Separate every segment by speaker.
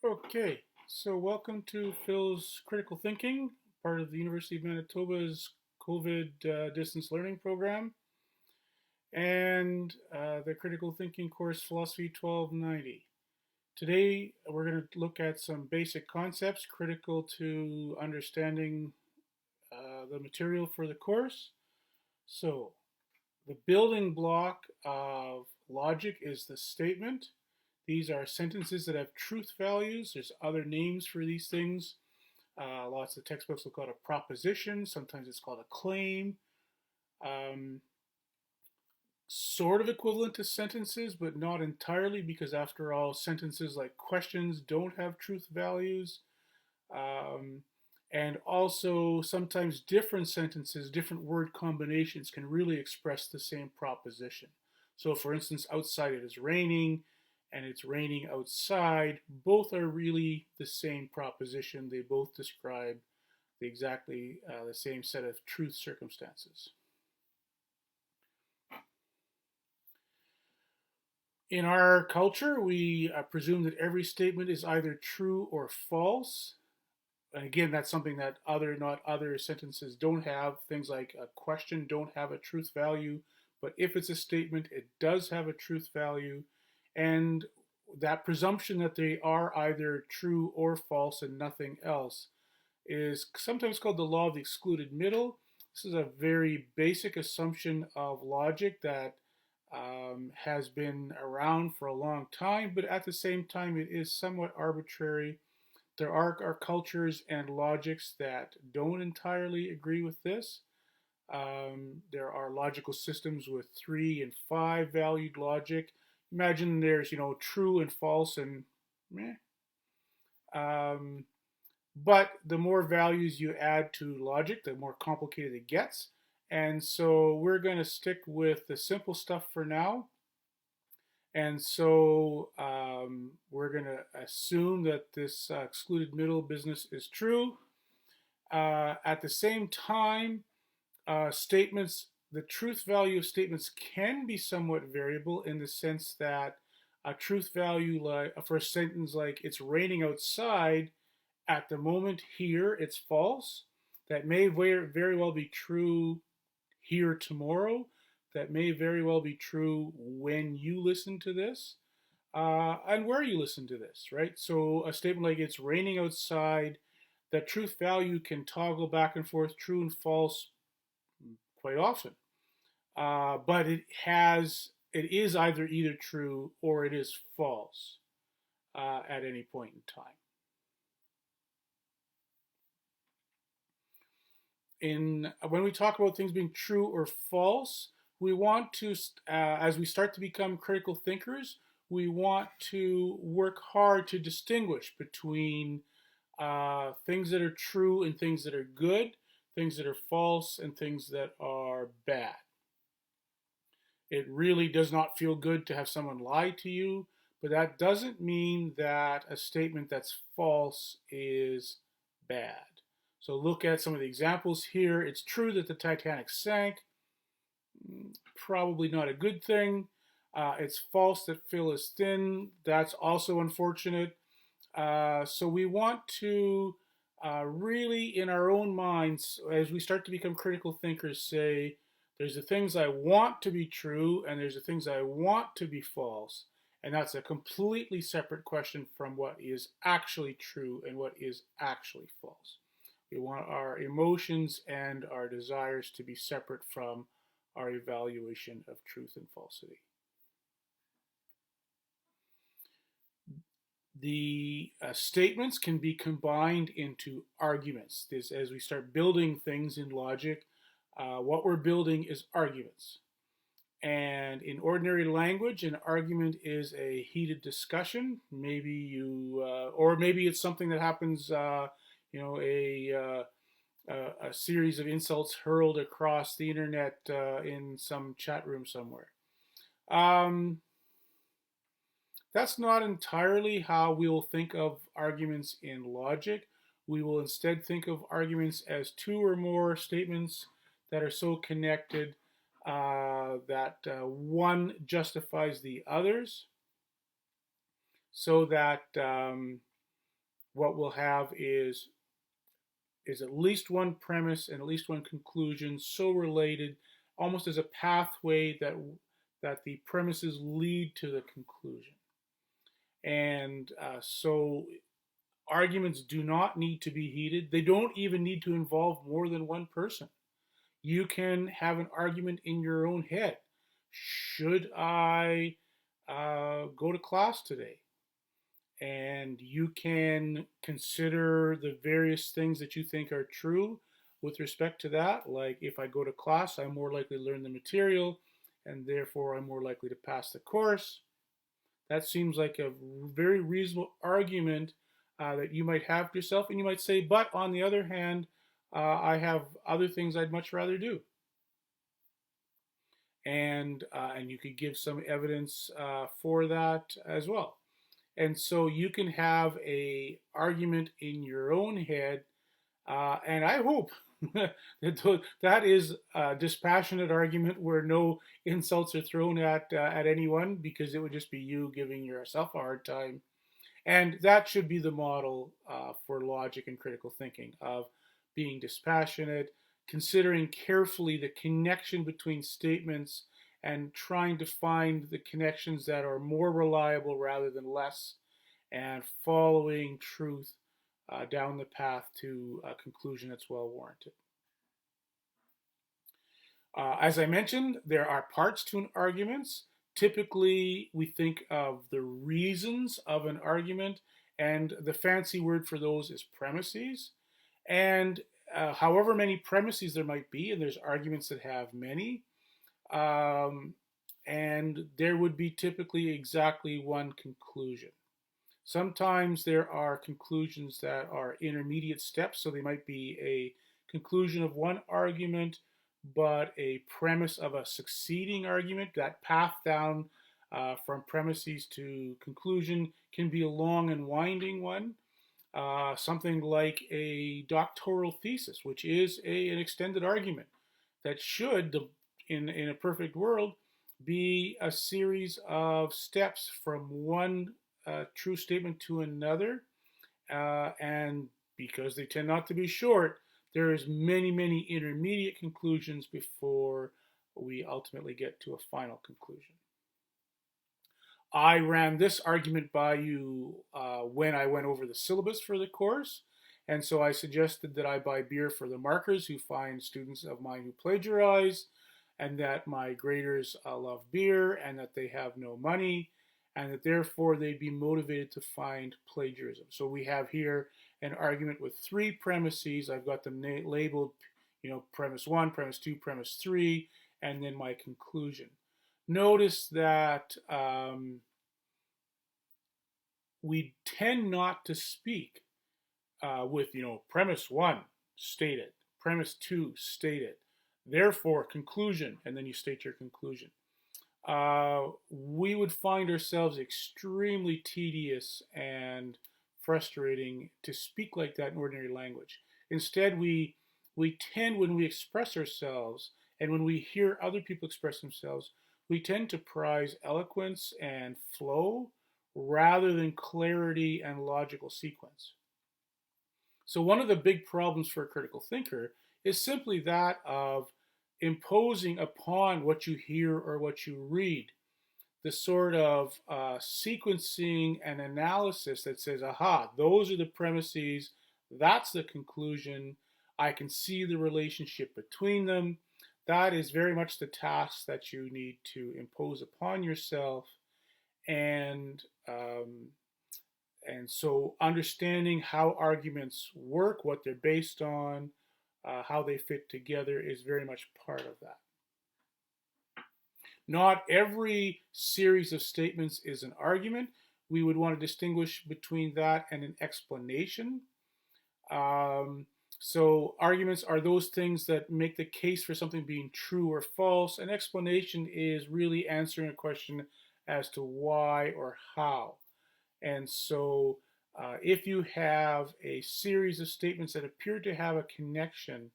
Speaker 1: Okay, so welcome to Phil's Critical Thinking, part of the University of Manitoba's COVID distance learning program, and the Critical Thinking course Philosophy 1290. Today, we're going to look at some basic concepts critical to understanding the material for the course. So, the building block of logic is the statement. These are sentences that have truth values. There's other names for these things. Lots of textbooks will call it a proposition. Sometimes it's called a claim. Um, sort of equivalent to sentences, but not entirely, because after all, sentences like questions don't have truth values. Um, and also, sometimes different sentences, different word combinations can really express the same proposition. So, for instance, outside it is raining, and it's raining outside. Both are really the same proposition. They both describe exactly the same set of truth circumstances. In our culture, we presume that every statement is either true or false. And again, that's something that not other sentences don't have. Things like a question don't have a truth value, but if it's a statement, it does have a truth value. And that presumption that they are either true or false and nothing else is sometimes called the law of the excluded middle. This is a very basic assumption of logic that has been around for a long time, but at the same time, it is somewhat arbitrary. There are cultures and logics that don't entirely agree with this. There are logical systems with 3 and 5 valued logic. Imagine there's, true and false and meh. Um, but the more values you add to logic, the more complicated it gets. And so we're going to stick with the simple stuff for now. And so we're going to assume that this excluded middle business is true. At the same time, statements, the truth value of statements can be somewhat variable in the sense that a truth value like for a sentence like it's raining outside, at the moment here it's false. That may very well be true here tomorrow. That may very well be true when you listen to this and where you listen to this, right? So a statement like it's raining outside, that truth value can toggle back and forth, true and false, quite often. But it is either true or it is false at any point in time. When we talk about things being true or false, we want to, as we start to become critical thinkers, we want to work hard to distinguish between things that are true and things that are good, things that are false and things that are bad. It really does not feel good to have someone lie to you, but that doesn't mean that a statement that's false is bad. So look at some of the examples here. It's true that the Titanic sank. Probably not a good thing. It's false that Phil is thin. That's also unfortunate. So we want to really, in our own minds, as we start to become critical thinkers, say, there's the things I want to be true and there's the things I want to be false. And that's a completely separate question from what is actually true and what is actually false. We want our emotions and our desires to be separate from our evaluation of truth and falsity. The statements can be combined into arguments. As we start building things in logic, what we're building is arguments. And in ordinary language, an argument is a heated discussion. Or maybe it's something that happens, a series of insults hurled across the internet in some chat room somewhere. That's not entirely how we will think of arguments in logic. We will instead think of arguments as 2 or more statements that are so connected that one justifies the others, so that what we'll have is at least one premise and at least one conclusion so related, almost as a pathway that the premises lead to the conclusion. And so arguments do not need to be heated. They don't even need to involve more than one person. You can have an argument in your own head. Should I go to class today? And you can consider the various things that you think are true with respect to that. Like, if I go to class, I'm more likely to learn the material, and therefore I'm more likely to pass the course. That seems like a very reasonable argument that you might have for yourself. And you might say, but on the other hand, I have other things I'd much rather do. And you could give some evidence for that as well. And so you can have a argument in your own head, and I hope that is a dispassionate argument where no insults are thrown at anyone, because it would just be you giving yourself a hard time. And that should be the model for logic and critical thinking, of being dispassionate, considering carefully the connection between statements and trying to find the connections that are more reliable rather than less, and following truth down the path to a conclusion that's well warranted. As I mentioned, there are parts to an argument. Typically, we think of the reasons of an argument, and the fancy word for those is premises. And however many premises there might be, and there's arguments that have many, and there would be typically exactly one conclusion. Sometimes there are conclusions that are intermediate steps, so they might be a conclusion of one argument, but a premise of a succeeding argument. That path down from premises to conclusion can be a long and winding one. Something like a doctoral thesis, which is an extended argument that should, in a perfect world, be a series of steps from one true statement to another. And because they tend not to be short, there's many intermediate conclusions before we ultimately get to a final conclusion. I ran this argument by you when I went over the syllabus for the course. And so I suggested that I buy beer for the markers who find students of mine who plagiarize, and that my graders love beer, and that they have no money, and that therefore they'd be motivated to find plagiarism. So we have here an argument with three premises. I've got them labeled, premise one, premise two, premise three, and then my conclusion. Notice that we tend not to speak with, premise one, stated, premise two, stated, therefore conclusion, and then you state your conclusion. We would find ourselves extremely tedious and frustrating to speak like that in ordinary language. Instead, we tend, when we express ourselves and when we hear other people express themselves, we tend to prize eloquence and flow rather than clarity and logical sequence. So one of the big problems for a critical thinker is simply that of imposing upon what you hear or what you read the sort of sequencing and analysis that says, aha, those are the premises, that's the conclusion, I can see the relationship between them. That is very much the task that you need to impose upon yourself. And so understanding how arguments work, what they're based on, how they fit together is very much part of that. Not every series of statements is an argument. We would want to distinguish between that and an explanation. So arguments are those things that make the case for something being true or false. An explanation is really answering a question as to why or how. And so if you have a series of statements that appear to have a connection,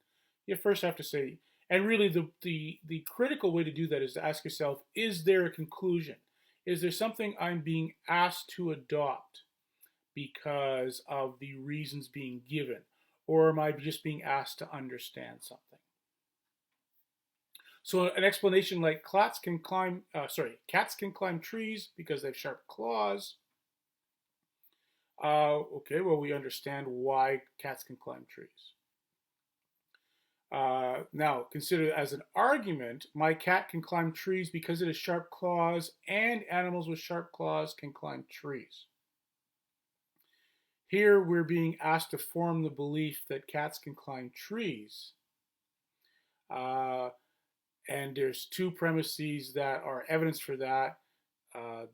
Speaker 1: you first have to say, and really the critical way to do that is to ask yourself, is there a conclusion? Is there something I'm being asked to adopt? because of the reasons being given? Or am I just being asked to understand something? So an explanation like cats can climb trees because they have sharp claws. Okay, well, we understand why cats can climb trees. Now, consider it as an argument. My cat can climb trees because it has sharp claws, and animals with sharp claws can climb trees. Here, we're being asked to form the belief that cats can climb trees. And there's two premises that are evidence for that. Uh,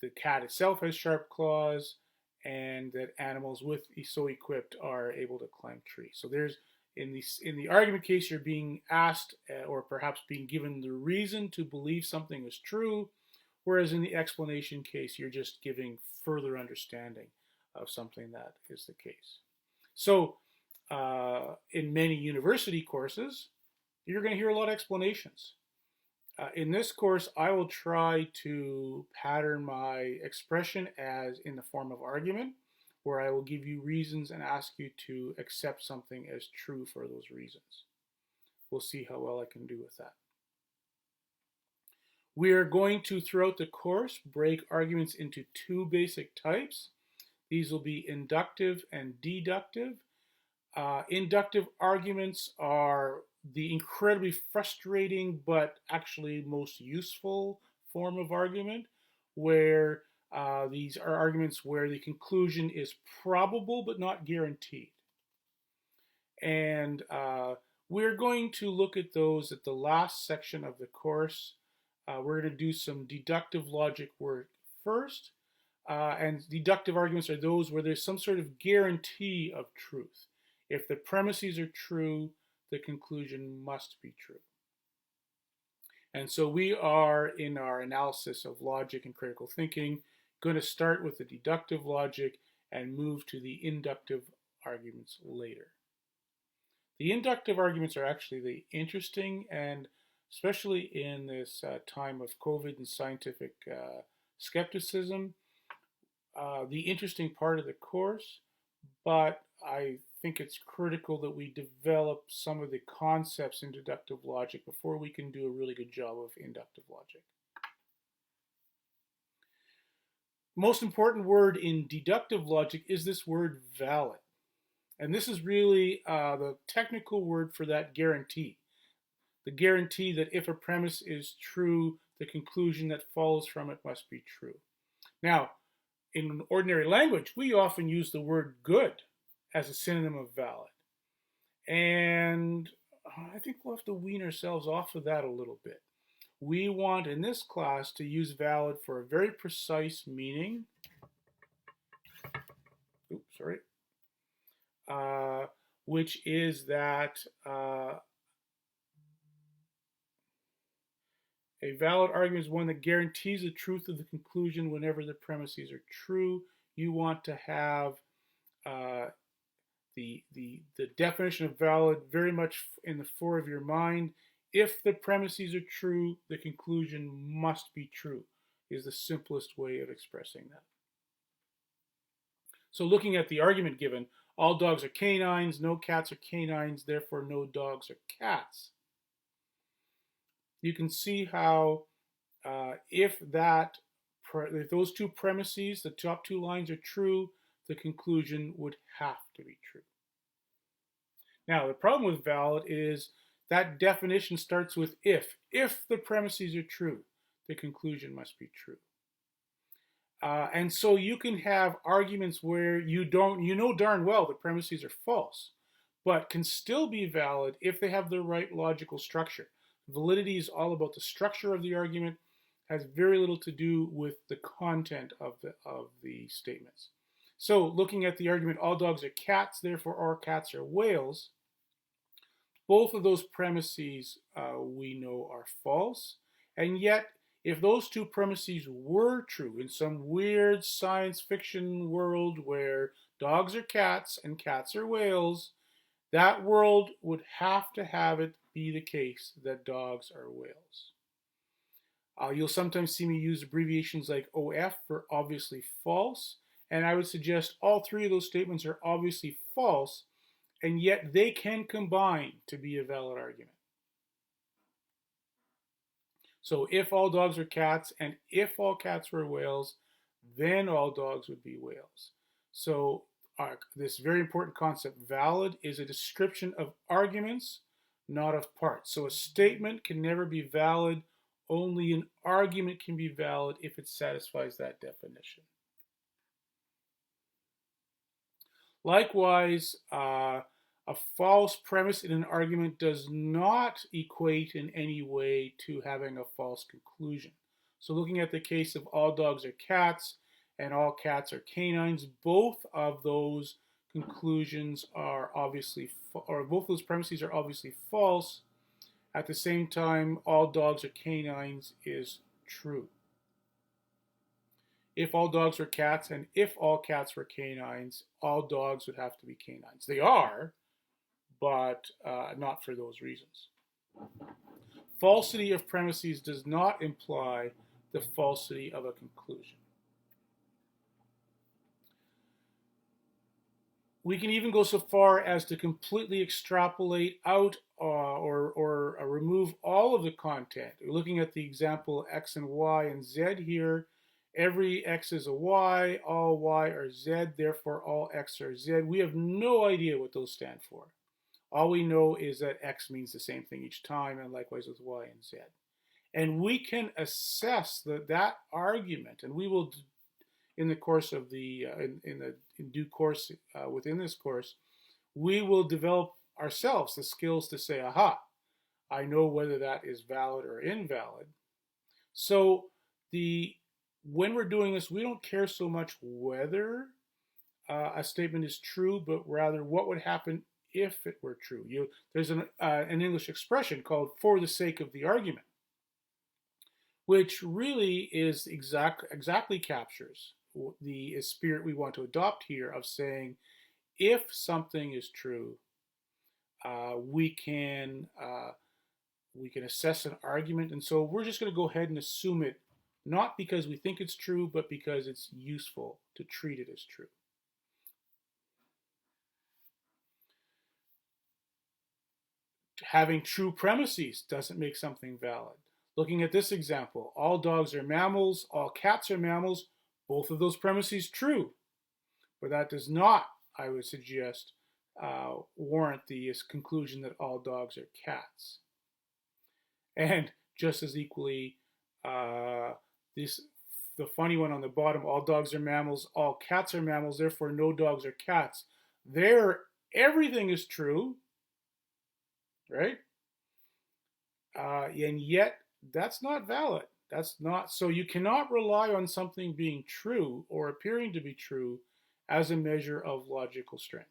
Speaker 1: the cat itself has sharp claws, and that animals with so equipped are able to climb trees. So there's in the argument case, you're being asked or perhaps being given the reason to believe something is true, whereas in the explanation case, you're just giving further understanding of something that is the case. So in many university courses, you're going to hear a lot of explanations. In this course, I will try to pattern my expression as in the form of argument, where I will give you reasons and ask you to accept something as true for those reasons. We'll see how well I can do with that. We are going to, throughout the course, break arguments into two basic types. These will be inductive and deductive. Inductive arguments are the incredibly frustrating but actually most useful form of argument, where these are arguments where the conclusion is probable but not guaranteed. And we're going to look at those at the last section of the course. We're going to do some deductive logic work first. And deductive arguments are those where there's some sort of guarantee of truth. If the premises are true, the conclusion must be true. And so we are, in our analysis of logic and critical thinking, going to start with the deductive logic and move to the inductive arguments later. The inductive arguments are actually the interesting, and especially in this time of COVID and scientific skepticism, the interesting part of the course, but I think it's critical that we develop some of the concepts in deductive logic before we can do a really good job of inductive logic. Most important word in deductive logic is this word valid. And this is really the technical word for that guarantee. The guarantee that if a premise is true, the conclusion that follows from it must be true. Now, in ordinary language, we often use the word good as a synonym of valid. And I think we'll have to wean ourselves off of that a little bit. We want, in this class, to use valid for a very precise meaning. Which is that a valid argument is one that guarantees the truth of the conclusion whenever the premises are true. You want to have the definition of valid very much in the fore of your mind. If the premises are true, the conclusion must be true, is the simplest way of expressing that. So looking at the argument given, all dogs are canines, no cats are canines, therefore no dogs are cats. You can see how if those two premises, the top two lines are true, the conclusion would have to be true. Now, the problem with valid is that definition starts with if. If the premises are true, the conclusion must be true. And so you can have arguments where you know darn well the premises are false, but can still be valid if they have the right logical structure. Validity is all about the structure of the argument, has very little to do with the content of the statements. So looking at the argument, all dogs are cats, therefore all cats are whales, both of those premises we know are false, and yet if those two premises were true in some weird science fiction world where dogs are cats and cats are whales, that world would have to have it be the case that dogs are whales. You'll sometimes see me use abbreviations like OF for obviously false, And I would suggest all three of those statements are obviously false, and yet they can combine to be a valid argument. So if all dogs are cats and if all cats were whales, then all dogs would be whales. So this very important concept, valid, is a description of arguments, not of parts. So a statement can never be valid. Only an argument can be valid if it satisfies that definition. Likewise, a false premise in an argument does not equate in any way to having a false conclusion. So looking at the case of all dogs are cats and all cats are canines, both of those conclusions are obviously, or both those premises are obviously false. At the same time, all dogs are canines is true. If all dogs were cats and if all cats were canines, all dogs would have to be canines. They are, but not for those reasons. Falsity of premises does not imply the falsity of a conclusion. We can even go so far as to completely extrapolate out or remove all of the content. We're looking at the example x and y and z here. Every x is a y, all y are z, therefore all x are z. We have no idea what those stand for. All we know is that x means the same thing each time, and likewise with y and z. And we can assess that argument, and we will, in the course of the, in due course within this course, we will develop ourselves the skills to say, aha, I know whether that is valid or invalid. So when we're doing this, we don't care so much whether a statement is true, but rather what would happen if it were true. There's an English expression called "for the sake of the argument," which really is exactly captures the spirit we want to adopt here of saying, if something is true, we can assess an argument, and so we're just going to go ahead and assume it, not because we think it's true, but because it's useful to treat it as true. Having true premises doesn't make something valid. Looking at this example, all dogs are mammals, all cats are mammals, both of those premises true. But that does not, I would suggest, warrant the conclusion that all dogs are cats. And just as equally, the funny one on the bottom, all dogs are mammals, all cats are mammals, therefore no dogs are cats. There, everything is true, right? And yet, that's not valid. That's not, so you cannot rely on something being true or appearing to be true as a measure of logical strength.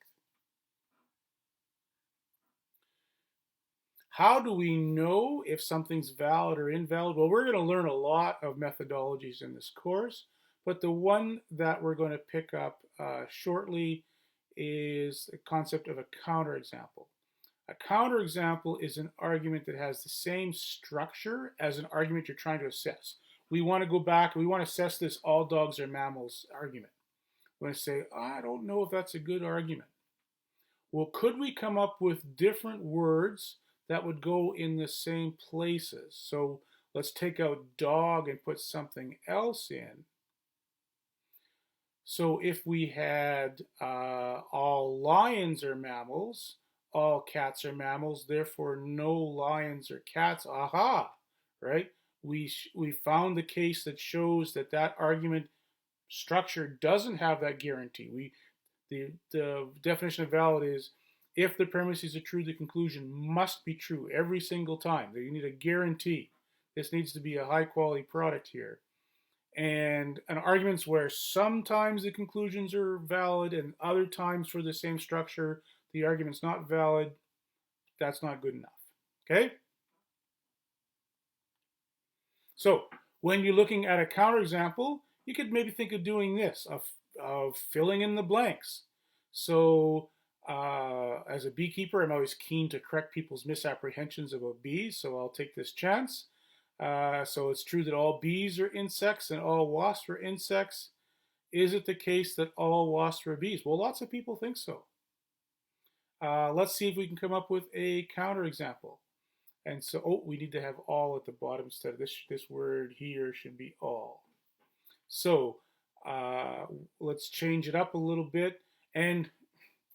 Speaker 1: How do we know if something's valid or invalid? Well, we're going to learn a lot of methodologies in this course, but the one that we're going to pick up shortly is the concept of a counterexample. A counterexample is an argument that has the same structure as an argument you're trying to assess. We want to go back and we want to assess this all dogs are mammals argument. We want to say, I don't know if that's a good argument. Well, could we come up with different words that would go in the same places? So let's take out dog and put something else in. So if we had all lions are mammals, all cats are mammals, therefore no lions are cats, aha, right? We found the case that shows that that argument structure doesn't have that guarantee. The definition of valid is if the premises are true, the conclusion must be true every single time. You need a guarantee. This needs to be a high quality product here. And arguments where sometimes the conclusions are valid and other times for the same structure, the argument's not valid, that's not good enough. Okay? So when you're looking at a counterexample, you could maybe think of doing this, of filling in the blanks. So as a beekeeper, I'm always keen to correct people's misapprehensions about bees, so I'll take this chance. So it's true that all bees are insects and all wasps are insects. Is it the case that all wasps are bees? Well, lots of people think so. Let's see if we can come up with a counterexample. And so, oh, we need to have all at the bottom instead of this word here should be all. So uh, let's change it up a little bit. And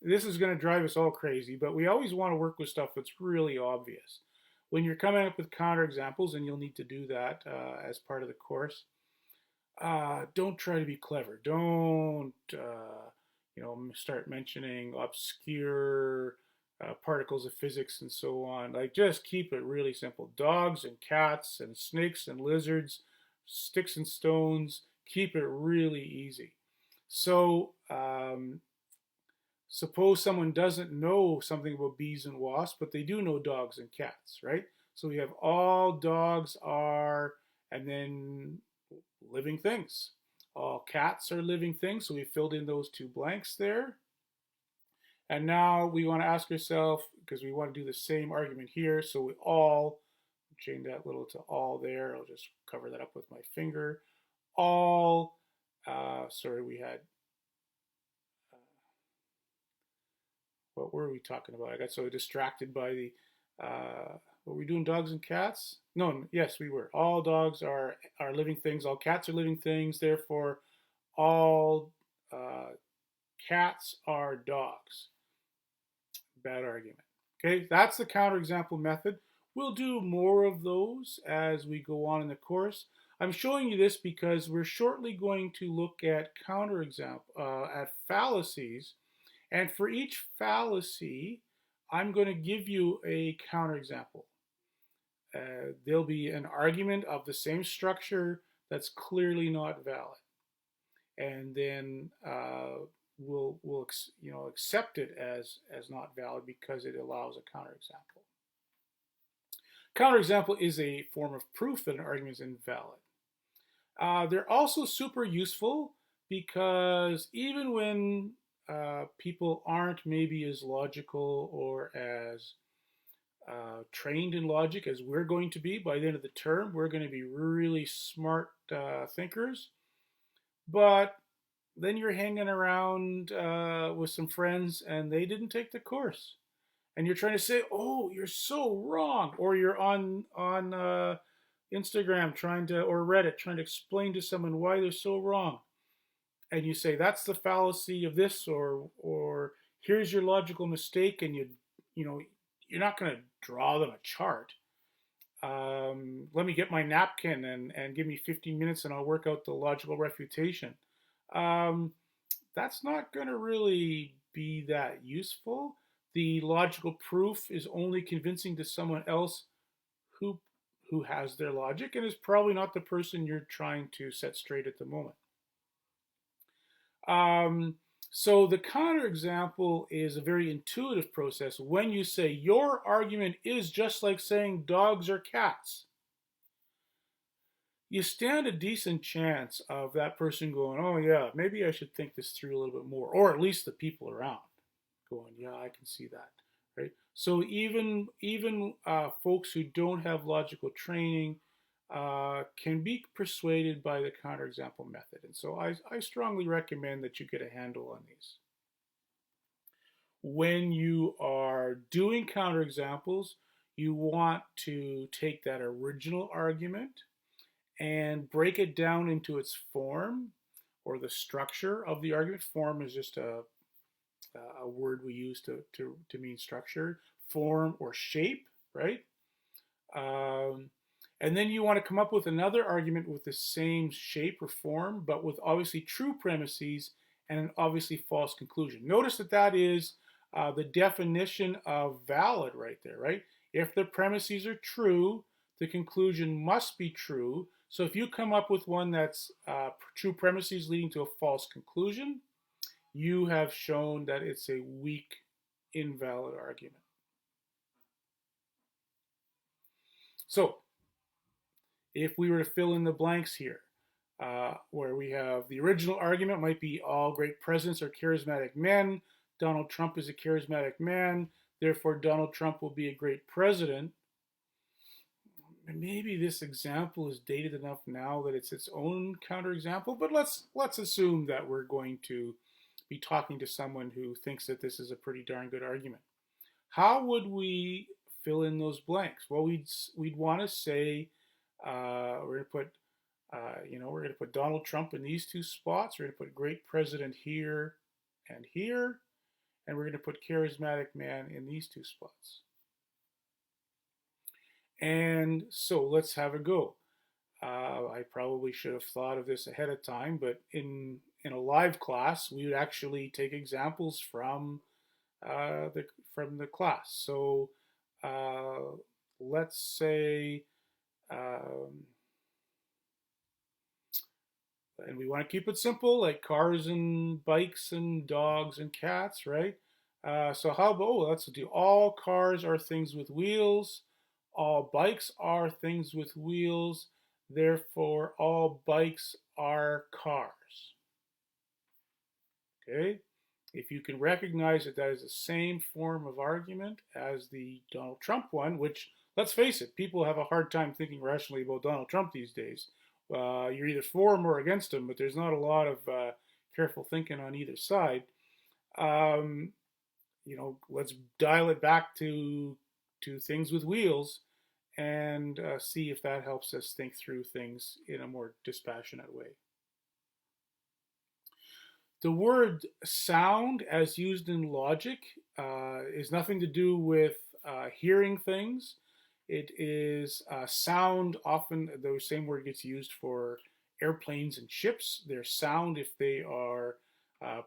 Speaker 1: this is going to drive us all crazy, but we always want to work with stuff that's really obvious. When you're coming up with counterexamples, and you'll need to do that as part of the course, don't try to be clever. Don't start mentioning obscure particles of physics and so on. Like, just keep it really simple. Dogs and cats and snakes and lizards, sticks and stones. Keep it really easy. So suppose someone doesn't know something about bees and wasps, but they do know dogs and cats, right? So we have all dogs are, and then living things. All cats are living things, so we filled in those two blanks there. And now we want to ask ourselves, because we want to do the same argument here, so we all, change that little to all there. I'll just cover that up with my finger. All, sorry, we had, what were we talking about? I got so distracted by the, were we doing dogs and cats? No, yes, we were. All dogs are living things. All cats are living things. Therefore, all cats are dogs. Bad argument. Okay, that's the counterexample method. We'll do more of those as we go on in the course. I'm showing you this because we're shortly going to look at at fallacies. And for each fallacy, I'm going to give you a counterexample. There'll be an argument of the same structure that's clearly not valid, and then we'll accept it as not valid because it allows a counterexample. Counterexample is a form of proof that an argument is invalid. They're also super useful because even when people aren't maybe as logical or as trained in logic as we're going to be by the end of the term, we're going to be really smart thinkers. But then you're hanging around with some friends and they didn't take the course, and you're trying to say, "Oh, you're so wrong," or you're on Instagram or Reddit trying to explain to someone why they're so wrong, and you say that's the fallacy of this, or here's your logical mistake, and you're not going to draw them a chart. Let me get my napkin and give me 15 minutes and I'll work out the logical refutation. That's not going to really be that useful. The logical proof is only convincing to someone else who has their logic and is probably not the person you're trying to set straight at the moment. So the counterexample is a very intuitive process. When you say your argument is just like saying dogs are cats, you stand a decent chance of that person going, "Oh yeah, maybe I should think this through a little bit more," or at least the people around going, "Yeah, I can see that." Right? So even folks who don't have logical training can be persuaded by the counterexample method. And so I strongly recommend that you get a handle on these. When you are doing counterexamples, you want to take that original argument and break it down into its form or the structure of the argument. Form is just a word we use to mean structure, form or shape, right? And then you want to come up with another argument with the same shape or form, but with obviously true premises and an obviously false conclusion. Notice that is the definition of valid right there, right? If the premises are true, the conclusion must be true. So if you come up with one that's true premises leading to a false conclusion, you have shown that it's a weak, invalid argument. So if we were to fill in the blanks here, where we have the original argument might be all great presidents are charismatic men. Donald Trump is a charismatic man. Therefore, Donald Trump will be a great president. maybe this example is dated enough now that it's its own counterexample, but let's assume that we're going to be talking to someone who thinks that this is a pretty darn good argument. How would we fill in those blanks? Well, we'd want to say we're going to put we're going to put Donald Trump in these two spots. We're going to put great president here and here, and we're going to put charismatic man in these two spots. And so let's have a go. I probably should have thought of this ahead of time, but in a live class, we would actually take examples from the class. So let's say, and we want to keep it simple, like cars and bikes and dogs and cats, right? So how about, let's do all cars are things with wheels, all bikes are things with wheels, therefore all bikes are cars. Okay? If you can recognize that that is the same form of argument as the Donald Trump one, which, let's face it, people have a hard time thinking rationally about Donald Trump these days. You're either for him or against him, but there's not a lot of careful thinking on either side. Let's dial it back to things with wheels and see if that helps us think through things in a more dispassionate way. The word sound, as used in logic, is nothing to do with hearing things. It is sound. Often the same word gets used for airplanes and ships. They're sound if they are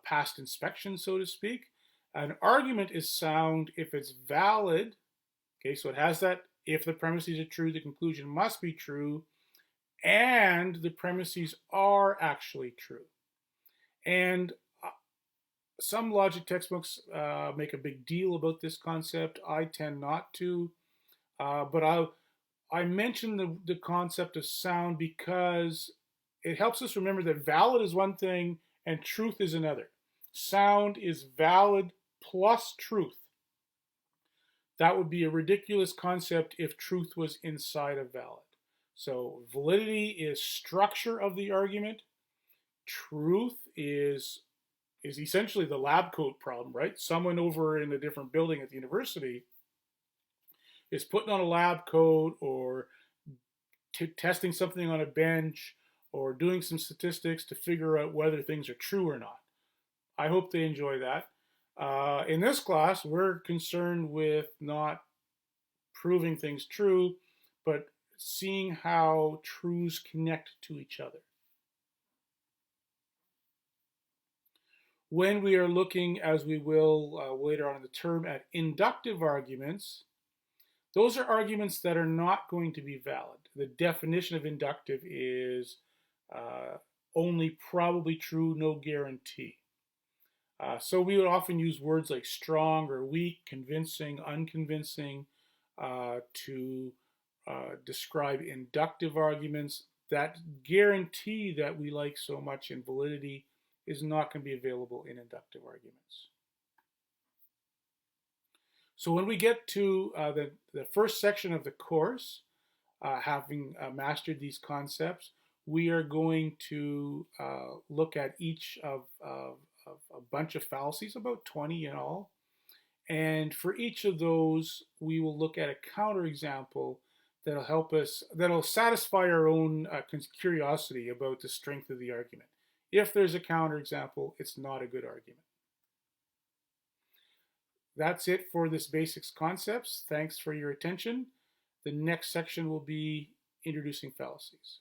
Speaker 1: past inspection, so to speak. An argument is sound if it's valid. Okay, so it has that if the premises are true, the conclusion must be true, and the premises are actually true. And some logic textbooks make a big deal about this concept. I tend not to, but I mention the concept of sound because it helps us remember that valid is one thing and truth is another. Sound is valid plus truth. That would be a ridiculous concept if truth was inside of valid. So validity is structure of the argument. Truth is essentially the lab coat problem, right? Someone over in a different building at the university is putting on a lab coat or testing something on a bench or doing some statistics to figure out whether things are true or not. I hope they enjoy that. In this class, we're concerned with not proving things true, but seeing how truths connect to each other. When we are looking, as we will later on in the term, at inductive arguments, those are arguments that are not going to be valid. The definition of inductive is only probably true, no guarantee. So we would often use words like strong or weak, convincing, unconvincing to describe inductive arguments. That guarantee that we like so much in validity is not going to be available in inductive arguments. So when we get to the first section of the course, having mastered these concepts, we are going to look at each of a bunch of fallacies, about 20 in all. And for each of those, we will look at a counterexample that'll help us, that'll satisfy our own curiosity about the strength of the argument. If there's a counterexample, it's not a good argument. That's it for this basics concepts. Thanks for your attention. The next section will be introducing fallacies.